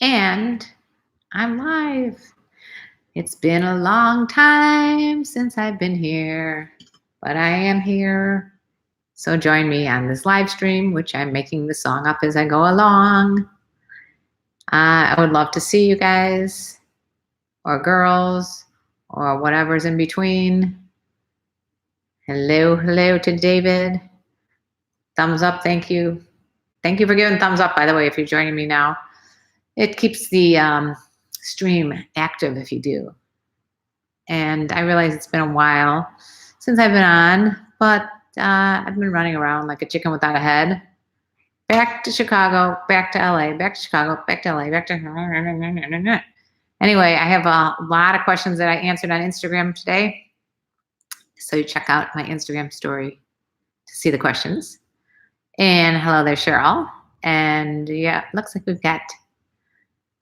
And I'm live. It's been a long time since I've been here, but I am here. So join me on this live stream, which I'm making the song up as I go along. I would love to see you guys, or girls, or whatever's in between. Hello to David. Thumbs up, thank you. Thank you for giving thumbs up, by the way, if you're joining me now. It keeps the stream active if you do. And I realize it's been a while since I've been on, but I've been running around like a chicken without a head. Back to Chicago, back to LA, back to Chicago, back to LA, back to... Anyway, I have a lot of questions that I answered on Instagram today. So you check out my Instagram story to see the questions. And hello there, Cheryl. And yeah, looks like we've got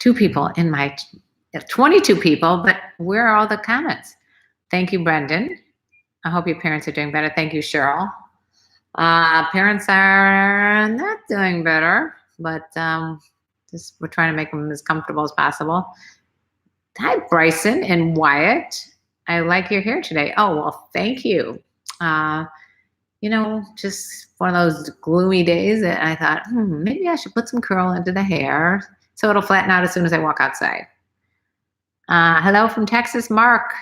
2 people in my 22 people, but where are all the comments? Thank you, Brendan. I hope your parents are doing better. Thank you, Cheryl. Parents are not doing better, but we're trying to make them as comfortable as possible. Hi, Bryson and Wyatt. I like your hair today. Oh, well, thank you. Just one of those gloomy days that I thought, maybe I should put some curl into the hair so it'll flatten out as soon as I walk outside. Hello from Texas, Mark.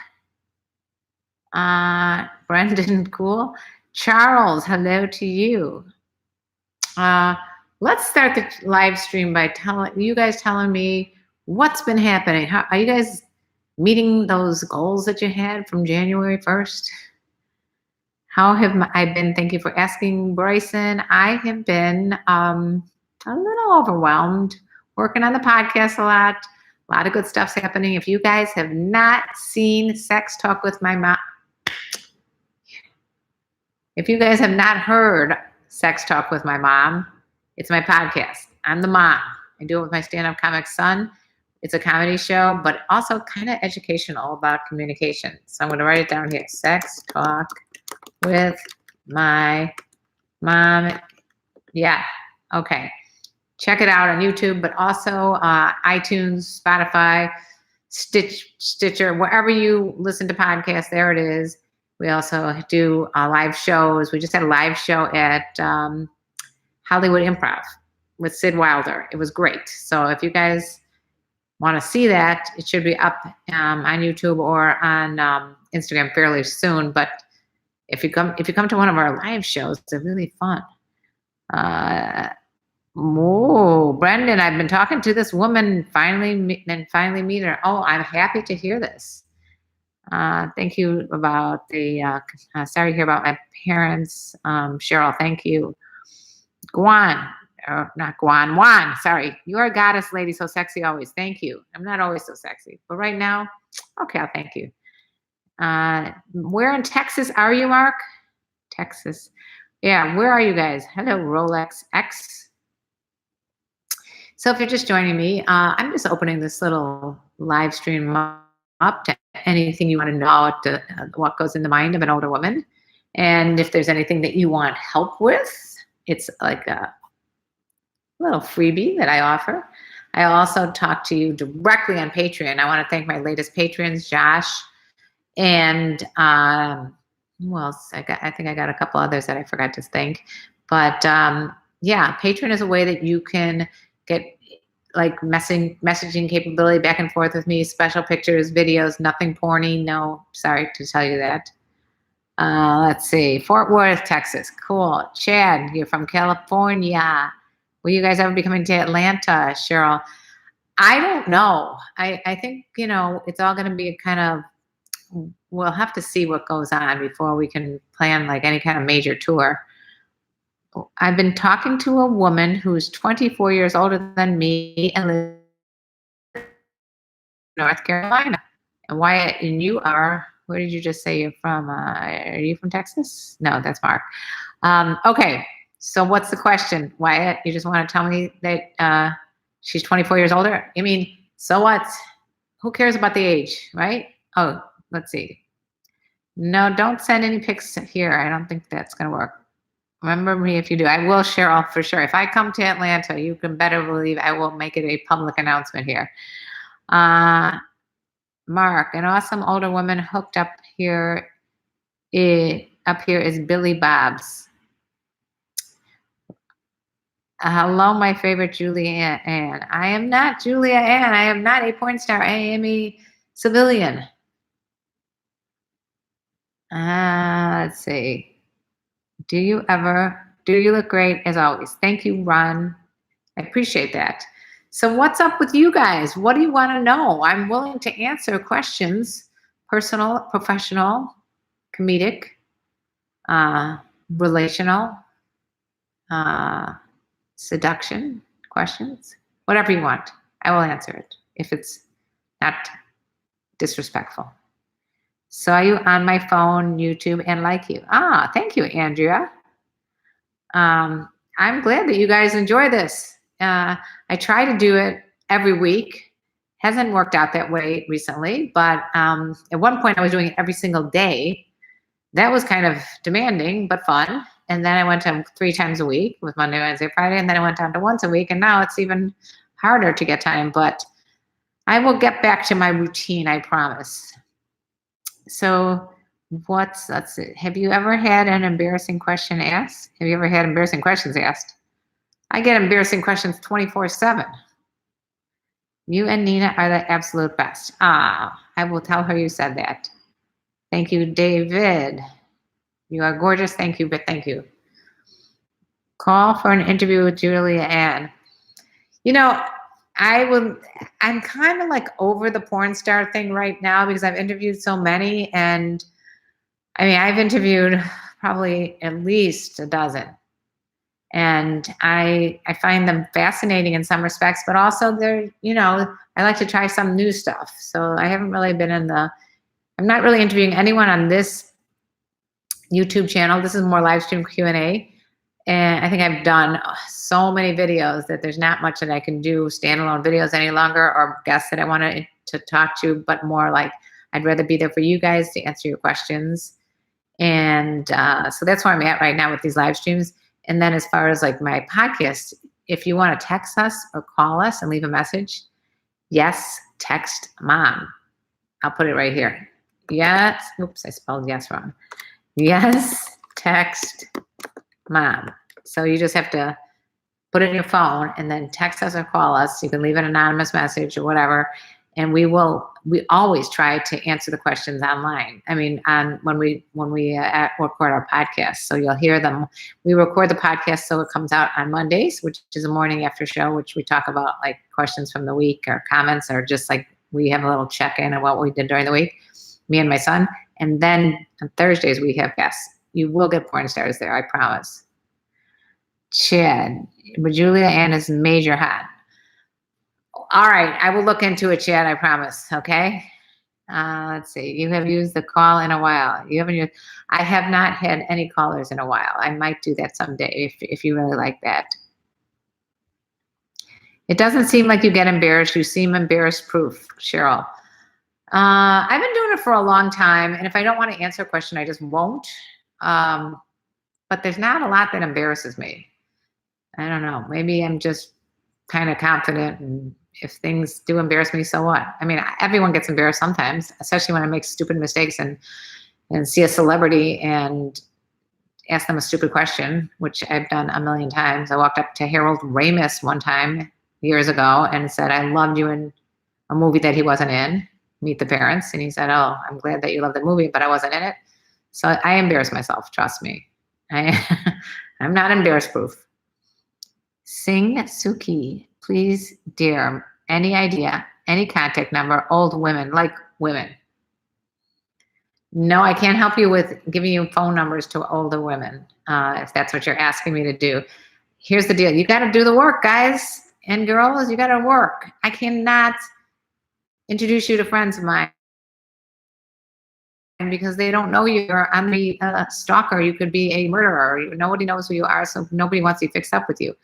Brendan, cool. Charles, hello to you. Let's start the live stream by telling me what's been happening. How are you guys meeting those goals that you had from January 1st? How have I been? Thank you for asking, Bryson. I have been a little overwhelmed, working on the podcast a lot. A lot of good stuff's happening. If you guys have not seen Sex Talk with my mom, if you guys have not heard Sex Talk with my mom, it's my podcast. I'm the mom. I do it with my stand-up comic son. It's a comedy show, but also kind of educational about communication. So I'm going to write it down here. Sex Talk with my mom. Yeah. Okay. Check it out on YouTube, but also iTunes, Spotify, Stitcher, wherever you listen to podcasts, there it is. We also do live shows. We just had a live show at Hollywood Improv with Sid Wilder. It was great. So if you guys want to see that, it should be up on YouTube or on Instagram fairly soon. But if you come to one of our live shows, they're really fun. Brendan, I've been talking to this woman, finally meet her. Oh, I'm happy to hear this. Thank you about the, sorry to hear about my parents. Cheryl, thank you. Juan, sorry. You're a goddess lady, so sexy always. Thank you. I'm not always so sexy, but right now, okay, I'll thank you. Where in Texas are you, Mark? Texas. Yeah, where are you guys? Hello, Rolex X. So if you're just joining me, I'm just opening this little live stream up to anything you want to know about what goes in the mind of an older woman. And if there's anything that you want help with, it's like a little freebie that I offer. I also talk to you directly on Patreon. I want to thank my latest patrons, Josh, and who else? I think I got a couple others that I forgot to thank. But yeah, Patreon is a way that you can get like messaging capability back and forth with me, special pictures, videos, nothing porny. No, sorry to tell you that. Let's see, Fort Worth, Texas. Cool. Chad, you're from California. Will you guys ever be coming to Atlanta, Cheryl? I don't know. I think, it's all going to be kind of, we'll have to see what goes on before we can plan like any kind of major tour. I've been talking to a woman who's 24 years older than me and lives in North Carolina. And Wyatt, and you are, where did you just say you're from? Are you from Texas? No, that's Mark. Okay, so what's the question, Wyatt? You just want to tell me that she's 24 years older? I mean, so what? Who cares about the age, right? Oh, let's see. No, don't send any pics here. I don't think that's going to work. Remember me if you do. I will, Cheryl, for sure. If I come to Atlanta, you can better believe I will make it a public announcement here. Mark, an awesome older woman hooked up here. Up here is Billy Bob's. Hello, my favorite Julia Ann. I am not Julia Ann. I am not a porn star. I am a civilian. Let's see. Do you look great as always? Thank you, Ron. I appreciate that. So what's up with you guys? What do you want to know? I'm willing to answer questions, personal, professional, comedic, relational, seduction questions, whatever you want. I will answer it if it's not disrespectful. Saw you on my phone, YouTube, and like you. Thank you, Andrea. I'm glad that you guys enjoy this. I try to do it every week. Hasn't worked out that way recently, but at one point I was doing it every single day. That was kind of demanding, but fun. And then I went to 3 times a week with Monday, Wednesday, Friday, and then I went down to once a week, and now it's even harder to get time, but I will get back to my routine, I promise. So let's see. Have you ever had an embarrassing question asked? Have you ever had embarrassing questions asked? I get embarrassing questions 24/7. You and Nina are the absolute best. I will tell her you said that. Thank you, David. You are gorgeous. Thank you, but thank you. Call for an interview with Julia Ann. I'm kind of like over the porn star thing right now because I've interviewed so many, and I mean, I've interviewed probably at least a dozen, and I find them fascinating in some respects, but also they're, I like to try some new stuff. So I haven't really been I'm not really interviewing anyone on this YouTube channel. This is more live stream Q&A. And I think I've done so many videos that there's not much that I can do standalone videos any longer, or guests that I wanted to talk to, but more like I'd rather be there for you guys to answer your questions. And so that's where I'm at right now with these live streams. And then as far as like my podcast, if you want to text us or call us and leave a message, yes, text mom. I'll put it right here. Yes. Oops, I spelled yes wrong. Yes, text mom. So you just have to put it in your phone and then text us or call us. You can leave an anonymous message or whatever. And we always try to answer the questions online. I mean, when we record our podcast, so you'll hear them. We record the podcast so it comes out on Mondays, which is a morning after show, which we talk about like questions from the week or comments, or just like we have a little check-in of what we did during the week, me and my son. And then on Thursdays we have guests. You will get porn stars there, I promise. Chad, but Julia Ann is major hot. All right, I will look into it, Chad, I promise, okay? Let's see, you have used the call in a while. I have not had any callers in a while. I might do that someday if you really like that. It doesn't seem like you get embarrassed. You seem embarrassed proof, Cheryl. I've been doing it for a long time, and if I don't want to answer a question, I just won't. But there's not a lot that embarrasses me. I don't know. Maybe I'm just kind of confident, and if things do embarrass me, so what? I mean, everyone gets embarrassed sometimes, especially when I make stupid mistakes and see a celebrity and ask them a stupid question, which I've done a million times. I walked up to Harold Ramis one time years ago and said, I loved you in a movie that he wasn't in, Meet the Parents. And he said, oh, I'm glad that you love the movie, but I wasn't in it. So I embarrass myself, trust me. I'm not embarrassed proof. Sing Suki, please, dear, any idea, any contact number, old women, like women. No, I can't help you with giving you phone numbers to older women, if that's what you're asking me to do. Here's the deal. You got to do the work, guys and girls. You got to work. I cannot introduce you to friends of mine because they don't know you. I'm a stalker. You could be a murderer. Nobody knows who you are, so nobody wants to be fixed up with you.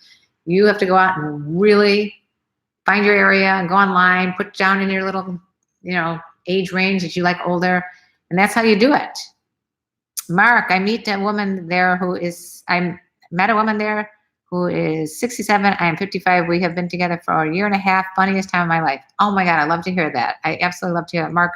You have to go out and really find your area and go online, put down in your little, age range that you like older, and that's how you do it. Mark, I meet a woman there who is, met a woman there who is 67. I am 55. We have been together for a year and a half. Funniest time of my life. Oh my God, I love to hear that. I absolutely love to hear that. Mark,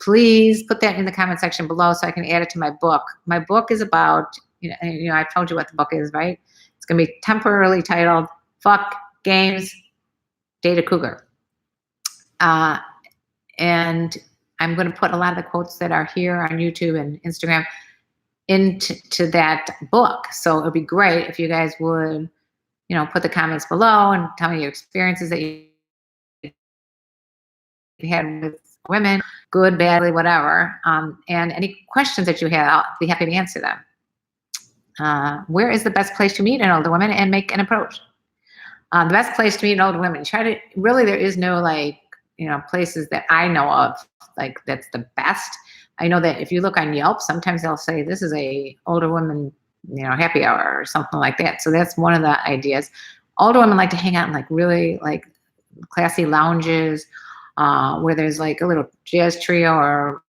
please put that in the comment section below so I can add it to my book. My book is about, I told you what the book is, right? It's going to be temporarily titled Fuck Games, Date a Cougar. And I'm going to put a lot of the quotes that are here on YouTube and Instagram into that book. So it would be great if you guys would, put the comments below and tell me your experiences that you had with women, good, badly, whatever. And any questions that you have, I'll be happy to answer them. Where is the best place to meet an older woman and make an approach? The best place to meet an older woman. There is no places that I know of, that's the best. I know that if you look on Yelp, sometimes they'll say this is a older woman, happy hour or something like that. So that's one of the ideas. Older women like to hang out in really classy lounges, where there's a little jazz trio or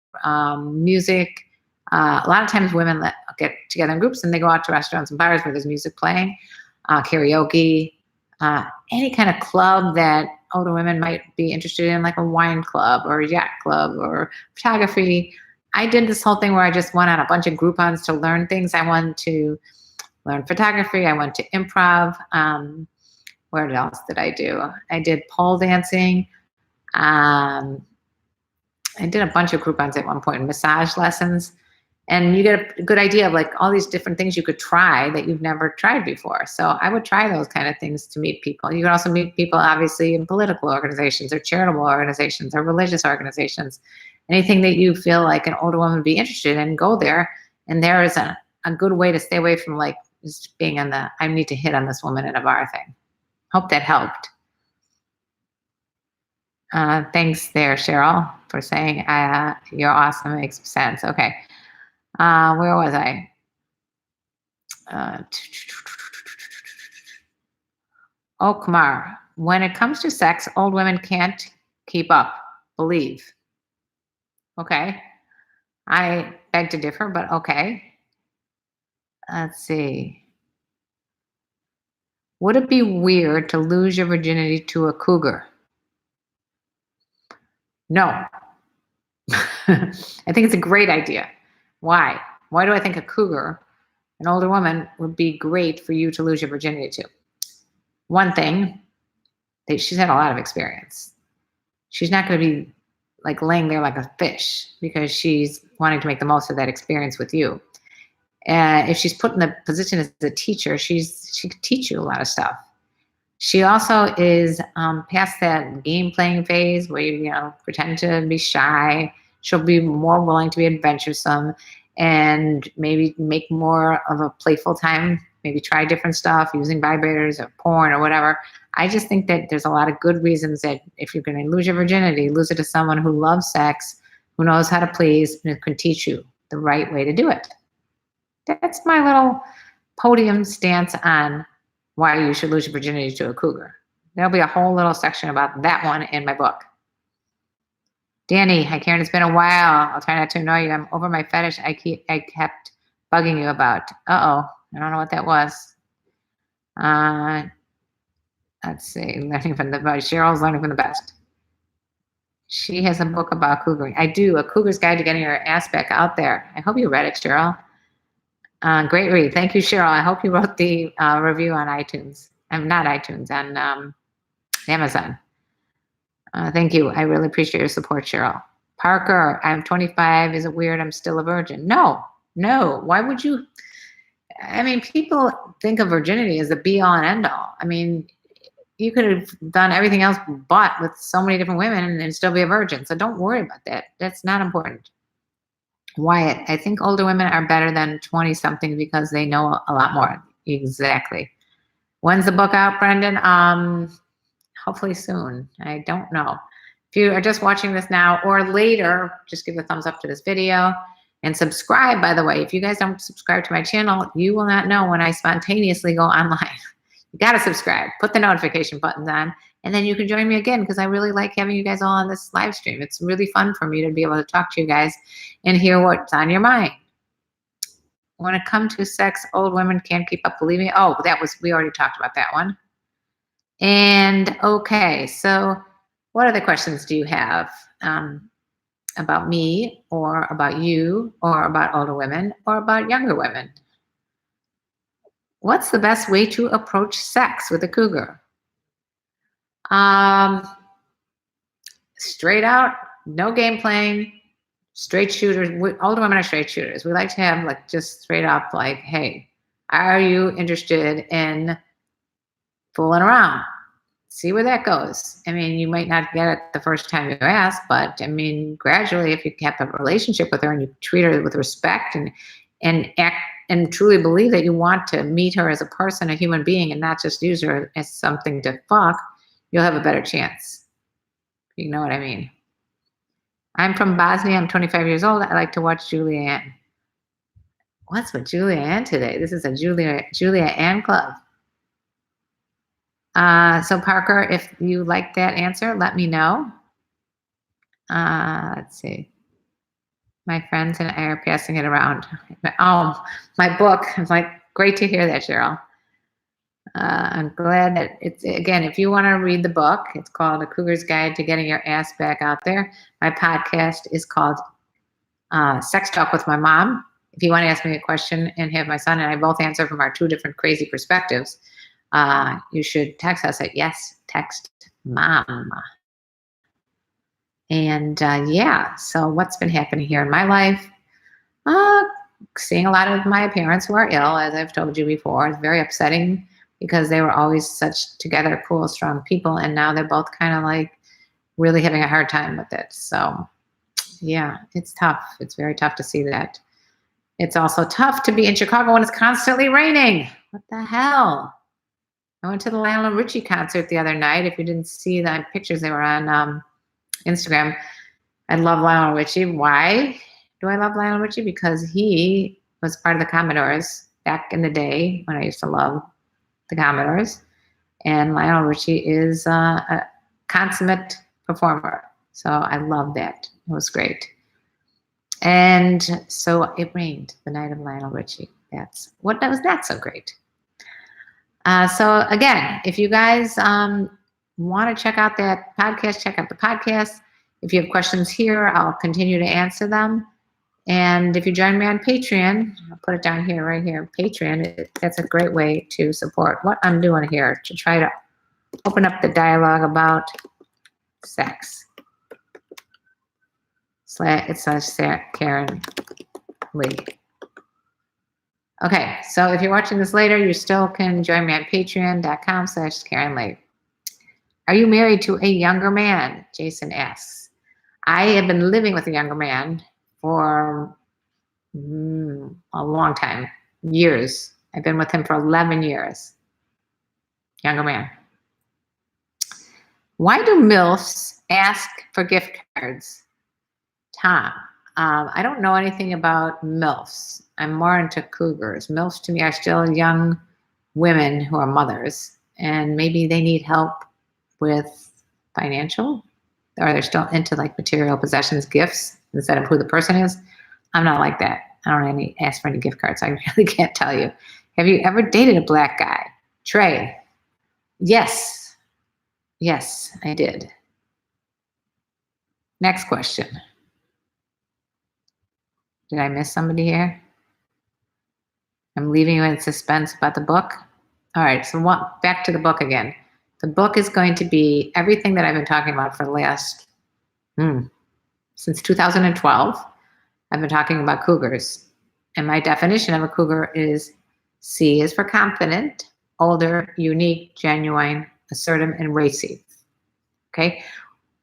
music. A lot of times women get together in groups and they go out to restaurants and bars where there's music playing, karaoke, any kind of club that older women might be interested in, like a wine club or a yacht club or photography. I did this whole thing where I just went on a bunch of Groupons to learn things. I wanted to learn photography. I went to improv. What else did I do? I did pole dancing. I did a bunch of Groupons at one point, massage lessons. And you get a good idea of all these different things you could try that you've never tried before. So I would try those kind of things to meet people. You can also meet people, obviously, in political organizations or charitable organizations or religious organizations. Anything that you feel like an older woman would be interested in, go there. And there is a good way to stay away from just being on the I need to hit on this woman in a bar thing. Hope that helped. Thanks there, Cheryl, for saying you're awesome. It makes sense. Okay. Where was I? Kumar. When it comes to sex, old women can't keep up. Believe. Okay. I beg to differ, but okay. Let's see. Would it be weird to lose your virginity to a cougar? No. I think it's a great idea. Why? Why do I think a cougar, an older woman, would be great for you to lose your virginity to? One thing, she's had a lot of experience. She's not going to be laying there like a fish because she's wanting to make the most of that experience with you. And if she's put in the position as a teacher, she could teach you a lot of stuff. She also is past that game playing phase where you pretend to be shy. She'll be more willing to be adventuresome and maybe make more of a playful time, maybe try different stuff using vibrators or porn or whatever. I just think that there's a lot of good reasons that if you're going to lose your virginity, lose it to someone who loves sex, who knows how to please, and can teach you the right way to do it. That's my little podium stance on why you should lose your virginity to a cougar. There'll be a whole little section about that one in my book. Danny, hi Karen, it's been a while. I'll try not to annoy you. I'm over my fetish I kept bugging you about. I don't know what that was. Let's see, learning from the best. Cheryl's learning from the best. She has a book about cougering. I do, A Cougar's Guide to Getting Your Ass Back Out There. I hope you read it, Cheryl. Great read. Thank you, Cheryl. I hope you wrote the review on iTunes. Not iTunes, on Amazon. Thank you. I really appreciate your support, Cheryl. Parker, I'm 25. Is it weird I'm still a virgin? No. Why would you? I mean, people think of virginity as the be-all and end-all. I mean, you could have done everything else but with so many different women and still be a virgin. So don't worry about that. That's not important. Wyatt, I think older women are better than 20-somethings because they know a lot more. Exactly. When's the book out, Brendan? Hopefully soon. I don't know. If you are just watching this now or later, just give a thumbs up to this video and subscribe, by the way. If you guys don't subscribe to my channel, you will not know when I spontaneously go online. You got to subscribe. Put the notification buttons on, and then you can join me again because I really like having you guys all on this live stream. It's really fun for me to be able to talk to you guys and hear what's on your mind. When it comes to sex, old women can't keep up, believe me. Oh, we already talked about that one. And okay, so what other questions do you have about me or about you or about older women or about younger women? What's the best way to approach sex with a cougar? Straight out, no game playing, straight shooters. Older women are straight shooters. We like to have like just straight up like, hey, are you interested in fooling around? See where that goes. I mean, you might not get it the first time you ask, but I mean, gradually, if you have a relationship with her and you treat her with respect and act and truly believe that you want to meet her as a person, a human being, and not just use her as something to fuck, you'll have a better chance. You know what I mean? I'm from Bosnia. I'm 25 years old. I like to watch Julia Ann. What's with Julia Ann today? This is a Julia Ann club. So Parker, if you like that answer, let me know. Let's see. My friends and I are passing it around. Oh, my book. It's like, great to hear that, Cheryl. I'm glad that it's, again, if you want to read the book, it's called A Cougar's Guide to Getting Your Ass Back Out There. My podcast is called Sex Talk with My Mom. If you want to ask me a question and have my son and I both answer from our two different crazy perspectives, you should text us at Yes Text Mom. And yeah, so what's been happening here in my life? Seeing a lot of my parents who are ill, as I've told you before, it's very upsetting because they were always such together, cool, strong people, and now they're both kind of like really having a hard time with it. So yeah, it's tough. It's very tough to see that. It's also tough to be in Chicago when it's constantly raining. What the hell? I went to the Lionel Richie concert the other night. If you didn't see the pictures, they were on Instagram. I love Lionel Richie. Why do I love Lionel Richie? Because he was part of the Commodores back in the day when I used to love the Commodores. And Lionel Richie is a consummate performer. So I love that. It was great. And so it rained the night of Lionel Richie. That was not so great. So again, if you guys want to check out that podcast, check out the podcast. If you have questions here, I'll continue to answer them. And if you join me on Patreon, I'll put it down here, right here, Patreon, that's a great way to support what I'm doing here to try to open up the dialogue about sex. It says Karen Lee. Okay, so if you're watching this later, you still can join me on patreon.com/KarenLee. Are you married to a younger man? Jason asks. I have been living with a younger man for a long time, years. I've been with him for 11 years. Younger man. Why do MILFs ask for gift cards? Tom, I don't know anything about MILFs. I'm more into cougars. MILFs to me are still young women who are mothers, and maybe they need help with financial, or they're still into like material possessions, gifts, instead of who the person is. I'm not like that. I don't ask for any gift cards. I really can't tell you. Have you ever dated a black guy? Trey. Yes. Yes, I did. Next question. Did I miss somebody here? I'm leaving you in suspense about the book. All right, so back to the book again. The book is going to be everything that I've been talking about for the last, since 2012. I've been talking about cougars. And my definition of a cougar is C is for confident, older, unique, genuine, assertive, and racy. Okay?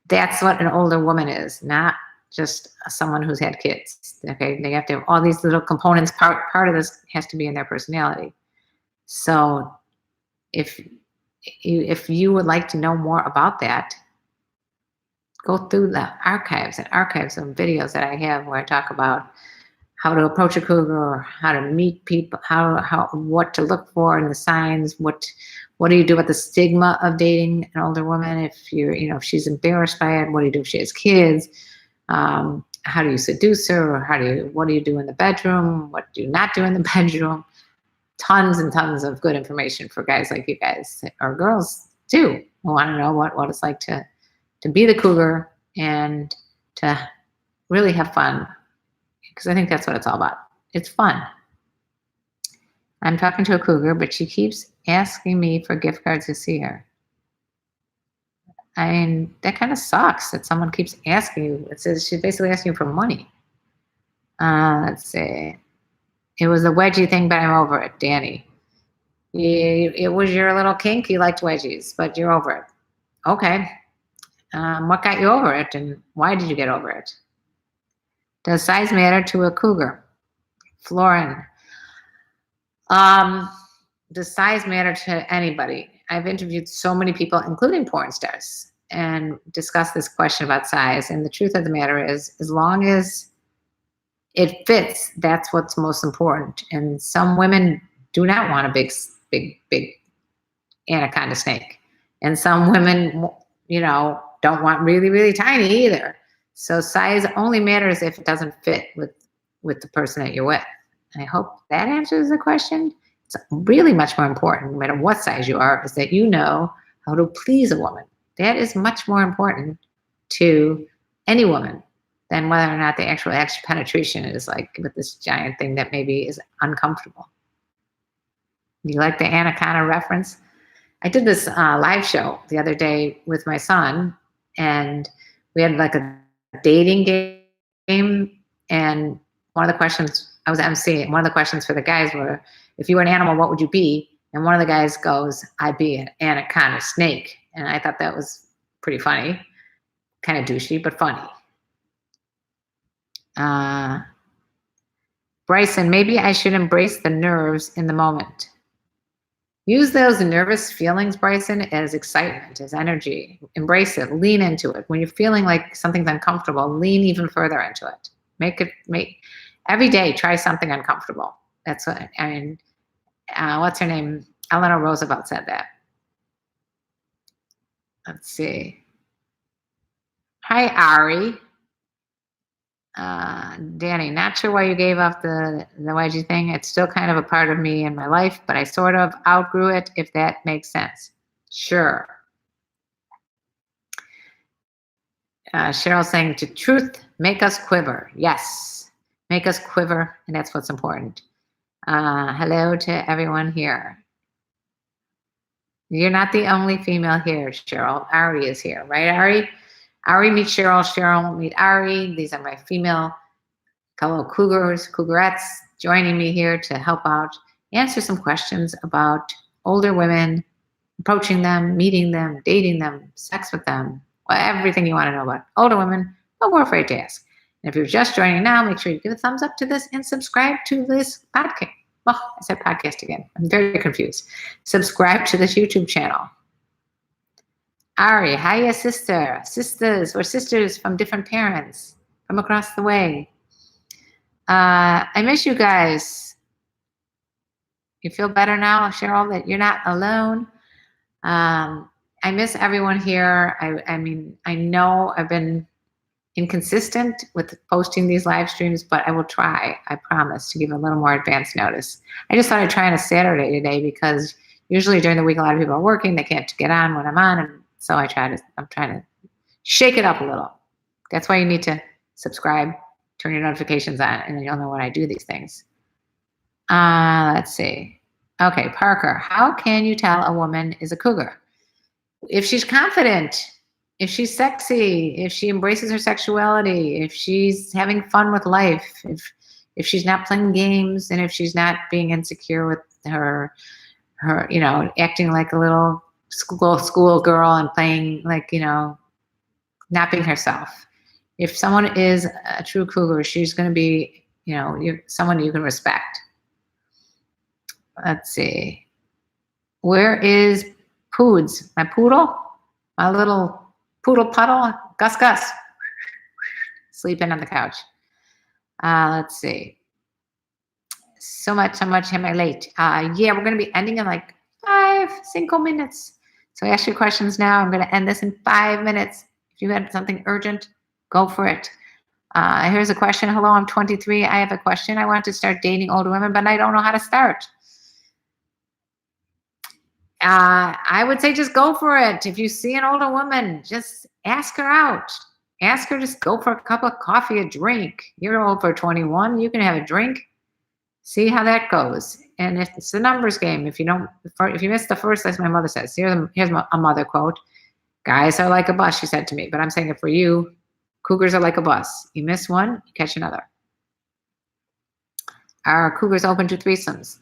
That's what an older woman is, not just someone who's had kids. Okay? They have to have all these little components. Part of this has to be in their personality. So if you would like to know more about that, go through the archives of videos that I have where I talk about how to approach a cougar, how to meet people, what to look for in the signs, what do you do with the stigma of dating an older woman if if she's embarrassed by it, what do you do if she has kids? how do you seduce her, or what do you do in the bedroom, what do you not do in the bedroom. Tons and tons of good information for guys like you guys, or girls too, who want to know what it's like to be the cougar and to really have fun, because I think that's what it's all about. It's fun. I'm talking to a cougar, but she keeps asking me for gift cards to see her. I mean, that kind of sucks that someone keeps asking you. It says she's basically asking you for money. Let's see. It was a wedgie thing, but I'm over it, Danny. It was your little kink. You liked wedgies, but you're over it. Okay. What got you over it, and why did you get over it? Does size matter to a cougar? Florin. Does size matter to anybody? I've interviewed so many people, including porn stars, and discussed this question about size. And the truth of the matter is, as long as it fits, that's what's most important. And some women do not want a big anaconda snake. And some women, don't want really, really tiny either. So size only matters if it doesn't fit with the person that you're with. And I hope that answers the question. It's really much more important, no matter what size you are, is that you know how to please a woman. That is much more important to any woman than whether or not the actual extra penetration is like with this giant thing that maybe is uncomfortable. You like the anaconda reference? I did this live show the other day with my son, and we had like a dating game. And one of the questions, I was emceeing, one of the questions for the guys were, if you were an animal, what would you be? And one of the guys goes, I'd be an anaconda snake. And I thought that was pretty funny, kind of douchey, but funny. Bryson, maybe I should embrace the nerves in the moment. Use those nervous feelings, Bryson, as excitement, as energy. Embrace it, lean into it. When you're feeling like something's uncomfortable, lean even further into it. Every day, try something uncomfortable. That's what, what's her name? Eleanor Roosevelt said that. Let's see. Hi, Ari. Danny, not sure why you gave up the wedgie thing. It's still kind of a part of me in my life, but I sort of outgrew it, if that makes sense. Sure. Cheryl's saying, to truth, make us quiver. Yes, make us quiver, and that's what's important. Hello to everyone here. You're not the only female here, Cheryl. Ari is here, right, Ari? Ari meet Cheryl, Cheryl meet Ari. These are my female fellow cougars, cougarettes, joining me here to help out, answer some questions about older women, approaching them, meeting them, dating them, sex with them, everything you want to know about older women, but we're afraid to ask. And if you're just joining now, make sure you give a thumbs up to this and subscribe to this podcast. Oh, I said podcast again. I'm very confused. Subscribe to this YouTube channel. Ari, hiya, sister. Sisters, we're sisters from different parents from across the way. I miss you guys. You feel better now, Cheryl, that you're not alone? I miss everyone here. I mean, I know I've been inconsistent with posting these live streams, but I will try, I promise, to give a little more advance notice. I just thought I'd try on a Saturday today, because usually during the week a lot of people are working, they can't get on when I'm on, and so I'm trying to shake it up a little. That's why you need to subscribe, turn your notifications on, and then you'll know when I do these things. Let's see. Okay, Parker, how can you tell a woman is a cougar? If she's confident, if she's sexy, if she embraces her sexuality, if she's having fun with life, if she's not playing games, and if she's not being insecure with her, acting like a little school girl and playing like, not being herself. If someone is a true cougar, she's going to be, someone you can respect. Let's see. Where is Poods? My poodle? My little poodle puddle? Gus. Sleeping on the couch. Let's see. So much am I late? Yeah, we're going to be ending in like 5 minutes. So ask your questions now. I'm going to end this in 5 minutes. If you had something urgent, go for it. Here's a question. Hello, I'm 23. I have a question. I want to start dating older women, but I don't know how to start. I would say just go for it. If you see an older woman, just ask her out. Ask her, just go for a cup of coffee, a drink. You're over 21. You can have a drink. See how that goes. And if it's a numbers game, if you miss the first, as my mother says, here's a mother quote. Guys are like a bus, she said to me, but I'm saying it for you. Cougars are like a bus. You miss one, you catch another. Are cougars open to threesomes?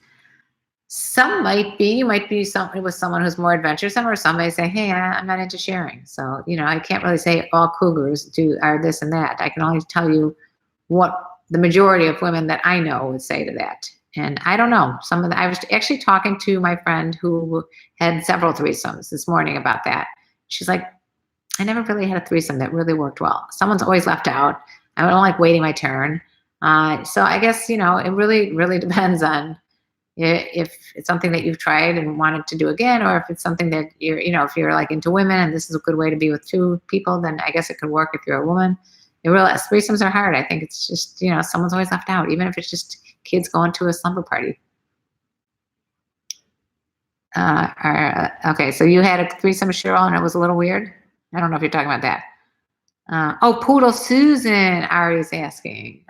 Some might be. You might be something with someone who's more adventuresome, or somebody say, hey, I'm not into sharing. So, I can't really say all cougars are this and that. I can only tell you what the majority of women that I know would say to that. And I don't know. I was actually talking to my friend who had several threesomes this morning about that. She's like, I never really had a threesome that really worked well. Someone's always left out. I don't like waiting my turn. So I guess, it really, really depends on if it's something that you've tried and wanted to do again, or if it's something that if you're like into women and this is a good way to be with two people, then I guess it could work if you're a woman. Threesomes are hard. I think it's just, someone's always left out, even if it's just kids going to a slumber party. Okay, so you had a threesome, Cheryl, and it was a little weird. I don't know if you're talking about that. Poodle Susan, Ari's asking.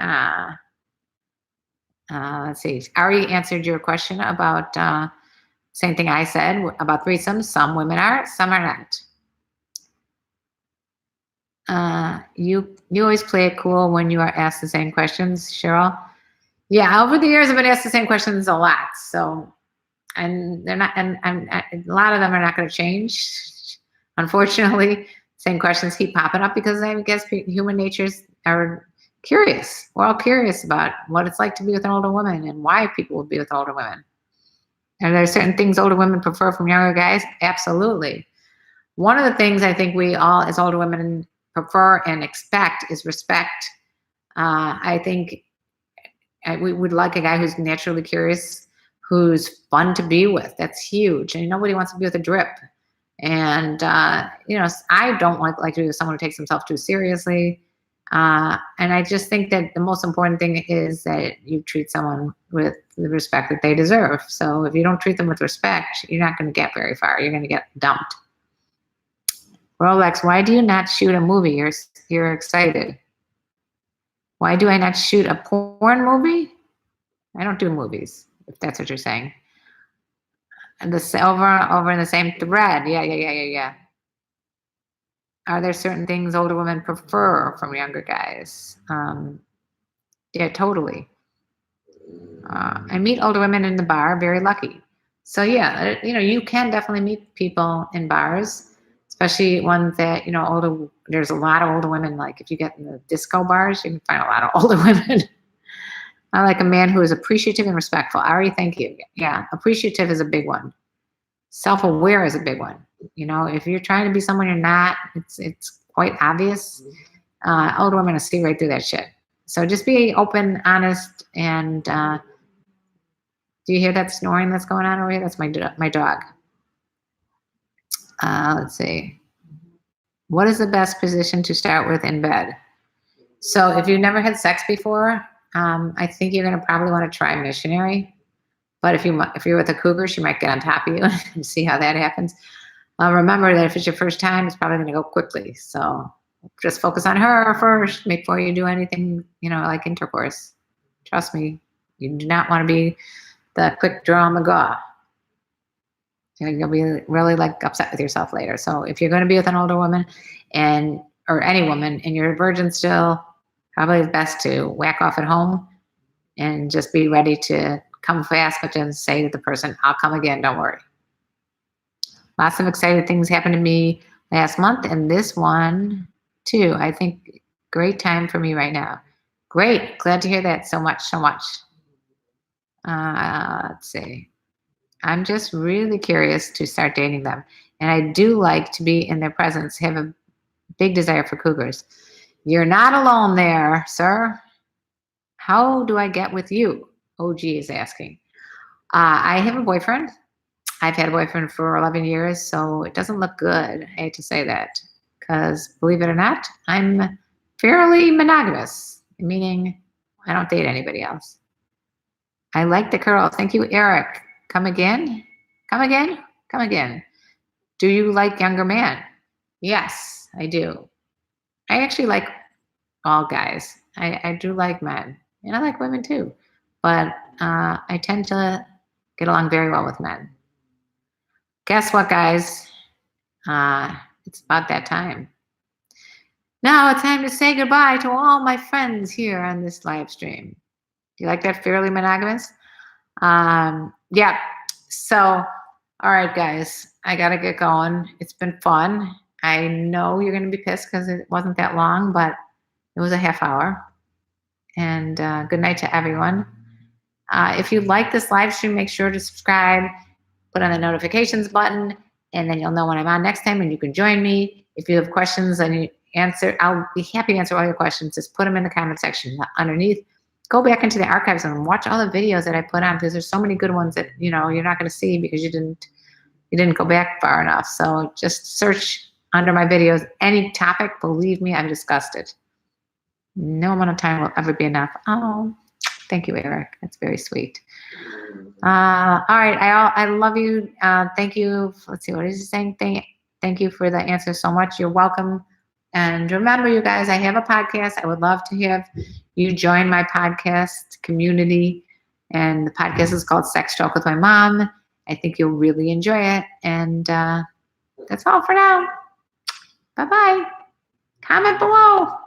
Let's see. Ari answered your question about same thing I said about threesomes. Some women are, some are not. You always play it cool when you are asked the same questions, Cheryl. Yeah, over the years I've been asked the same questions a lot. So, and they're not, and a lot of them are not going to change. Unfortunately, same questions keep popping up because I guess human natures are curious. We're all curious about what it's like to be with an older woman and why people will be with older women. Are there certain things older women prefer from younger guys? Absolutely. One of the things I think we all, as older women, prefer and expect is respect. I think we would like a guy who's naturally curious, who's fun to be with. That's huge. And nobody wants to be with a drip. And, I don't like to be with someone who takes himself too seriously. And I just think that the most important thing is that you treat someone with the respect that they deserve. So if you don't treat them with respect, you're not going to get very far. You're going to get dumped. Rolex, why do you not shoot a movie? You're excited. Why do I not shoot a porn movie? I don't do movies, if that's what you're saying. And the silver over in the same thread. Yeah. Are there certain things older women prefer from younger guys? Yeah, totally. I meet older women in the bar, very lucky. So yeah, you can definitely meet people in bars, especially ones that, older. There's a lot of older women. Like if you get in the disco bars, you can find a lot of older women. I like a man who is appreciative and respectful. Ari, thank you. Yeah, appreciative is a big one. Self-aware is a big one. If you're trying to be someone you're not, it's quite obvious. Older women will see right through that shit. So just be open, honest, and do you hear that snoring that's going on over here? That's my dog. Let's see. What is the best position to start with in bed? So if you've never had sex before, I think you're going to probably want to try missionary. But if you're with a cougar, she might get on top of you and see how that happens. Remember that if it's your first time, it's probably going to go quickly. So just focus on her first before you do anything, like intercourse. Trust me, you do not want to be the quick draw McGaw. You'll be really upset with yourself later. So if you're going to be with an older woman or any woman and you're a virgin still, probably it's best to whack off at home and just be ready to come fast, but then say to the person, I'll come again, don't worry. Lots of exciting things happened to me last month and this one too. I think great time for me right now. Great, glad to hear that so much. Let's see. I'm just really curious to start dating them. And I do like to be in their presence, have a big desire for cougars. You're not alone there, sir. How do I get with you? OG is asking. I have a boyfriend. I've had a boyfriend for 11 years, so it doesn't look good. I hate to say that because, believe it or not, I'm Fairly monogamous, meaning I don't date anybody else. I like the curls. Thank you, Eric. Come again? Come again? Come again. Do you like younger men? Yes, I do. I actually like all guys. I do like men, and I like women too. But I tend to get along very well with men. Guess what, guys? It's about that time. Now it's time to say goodbye to all my friends here on this live stream. Do you like that, fairly monogamous? Yeah. So, all right, guys, I got to get going. It's been fun. I know you're going to be pissed because it wasn't that long, but it was a half hour. And good night to everyone. If you like this live stream, make sure to subscribe, put on the notifications button, and then you'll know when I'm on next time and you can join me. If you have questions and you answer, I'll be happy to answer all your questions. Just put them in the comment section underneath. Go back into the archives and watch all the videos that I put on, because there's so many good ones that you're not going to see because you didn't go back far enough. So just search under my videos any topic. Believe me, I've discussed it. No amount of time will ever be enough. Oh, thank you, Eric. That's very sweet. All right, I love you. Thank you. Let's see, what is he saying? Thank you for the answer so much. You're welcome. And remember, you guys, I have a podcast. I would love to have you join my podcast community. And the podcast is called Sex Talk with My Mom. I think you'll really enjoy it. And that's all for now. Bye-bye. Comment below.